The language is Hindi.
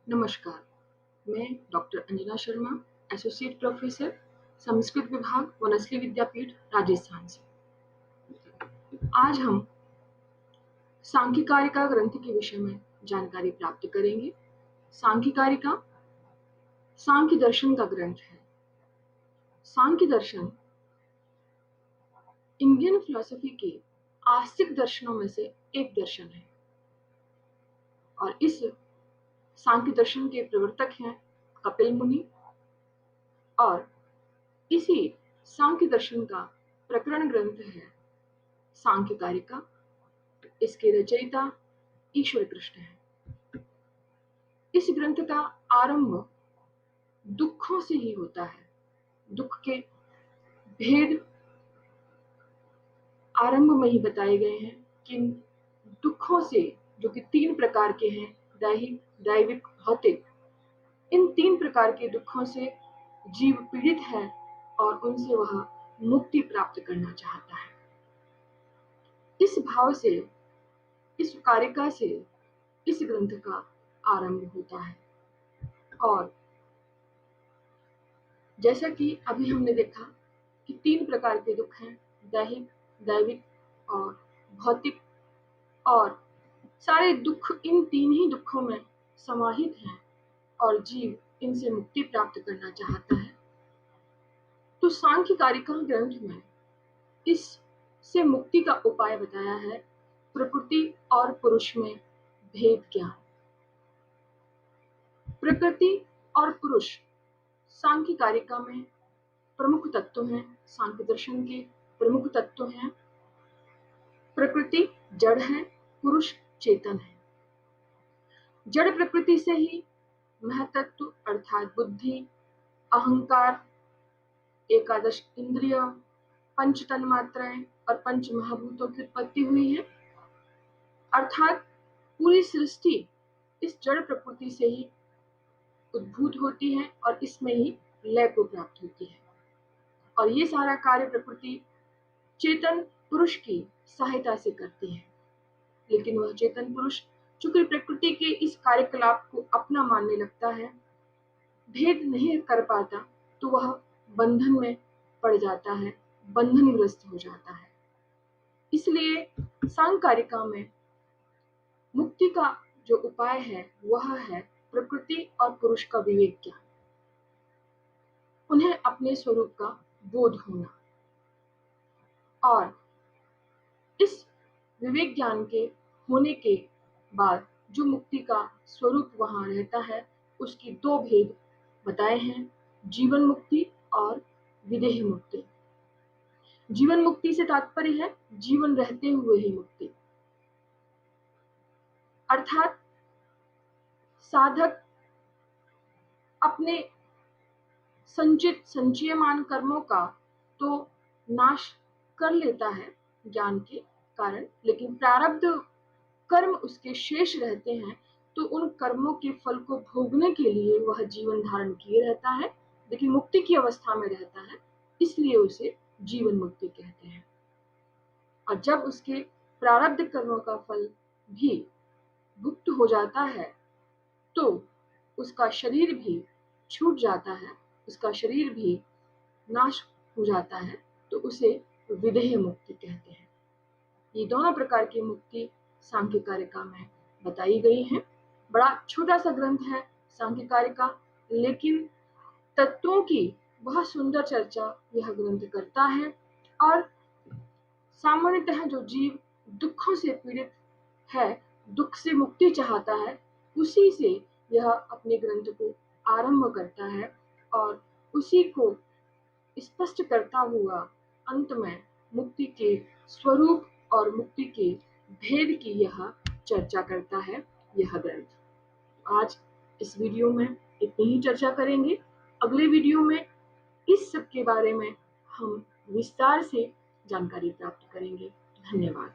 नमस्कार, मैं doctor Anjana Sharma, associate professor, Sanskrit विभाग, वनस्थली विद्यापीठ, राजस्थान से। आज हम सांख्यिकारिका ग्रंथ के विषय में जानकारी प्राप्त करेंगे। सांख्यिकारिका सांख्य दर्शन का ग्रंथ है। सांख्य दर्शन इंडियन फिलॉसफी के आस्तिक दर्शनों में से एक दर्शन है और इस सांख्य दर्शन के प्रवर्तक हैं कपिल मुनि और इसी सांख्य दर्शन का प्रकरण ग्रंथ है सांख्यिकारिका। इसके रचयिता ईश्वर कृष्ण है। इस ग्रंथ का आरंभ दुखों से ही होता है। दुख के भेद आरंभ में ही बताए गए हैं कि दुखों से, जो कि 3 प्रकार के हैं, दैहिक, दैविक, भौतिक, इन 3 प्रकार के दुखों से जीव पीड़ित है और उनसे वह मुक्ति प्राप्त करना चाहता है। इस भाव से, इस कारिका से इस ग्रंथ का आरंभ होता है। और जैसा कि अभी हमने देखा कि 3 प्रकार के दुख हैं, दैहिक, दैविक और भौतिक, और सारे दुख इन 3 ही दुखों में समाहित हैं और जीव इनसे मुक्ति प्राप्त करना चाहता है। तो सांख्यिकारिका ग्रंथ में इससे मुक्ति का उपाय बताया है। प्रकृति और पुरुष में भेद ज्ञान। प्रकृति और पुरुष सांख्यिकारिका में प्रमुख तत्व हैं। सांख्य दर्शन के प्रमुख तत्व हैं। प्रकृति जड़ है, पुरुष चेतन है। जड़ प्रकृति से ही महतत्व अर्थात बुद्धि, अहंकार, एकादश इंद्रिय, पंच तन्मात्राएं और पंच महाभूतों की उत्पत्ति हुई है। अर्थात पूरी सृष्टि इस जड़ प्रकृति से ही उद्भूत होती है और इसमें ही लय को प्राप्त होती है। और ये सारा कार्य प्रकृति चेतन पुरुष की सहायता से करती है। लेकिन वह चेतन पुरुष चूंकि प्रकृति के इस कार्यकलाप को अपना मानने लगता है, भेद नहीं कर पाता, तो वह बंधन में पड़ जाता है, बंधनग्रस्त हो जाता है। इसलिए सांख्यिकारिका में मुक्ति का जो उपाय है वह है प्रकृति और पुरुष का विवेक ज्ञान, उन्हें अपने स्वरूप का बोध होना। और इस विवेक ज्ञान के होने के बाद जो मुक्ति का स्वरूप वहां रहता है, उसकी 2 भेद बताए हैं, जीवन मुक्ति और विदेह मुक्ति। जीवन मुक्ति से तात्पर्य है जीवन रहते हुए ही मुक्ति, अर्थात साधक अपने संचित संचयमान कर्मों का तो नाश कर लेता है ज्ञान के कारण, लेकिन प्रारब्ध कर्म उसके शेष रहते हैं, तो उन कर्मों के फल को भोगने के लिए वह जीवन धारण किए रहता है, लेकिन मुक्ति की अवस्था में रहता है, इसलिए उसे जीवन मुक्ति कहते हैं। और जब उसके प्रारब्ध कर्मों का फल भी भुक्त हो जाता है तो उसका शरीर भी छूट जाता है, उसका शरीर भी नाश हो जाता है, तो उसे विदेह मुक्ति कहते हैं। ये दोनों प्रकार की मुक्ति सांख्यिकारिका में बताई गई है। बड़ा छोटा सा ग्रंथ है सांख्यिकारिका, लेकिन तत्वों की बहुत सुंदर चर्चा यह ग्रंथ करता है। और सामान्यतः जो जीव दुखों से पीड़ित है, दुख से मुक्ति चाहता है, उसी से यह अपने ग्रंथ को आरंभ करता है और उसी को स्पष्ट करता हुआ अंत में मुक्ति के स्वरूप और मुक्ति के भेद की यह चर्चा करता है यह ग्रंथ। आज इस वीडियो में इतनी ही चर्चा करेंगे। अगले वीडियो में इस सब के बारे में हम विस्तार से जानकारी प्राप्त करेंगे। धन्यवाद।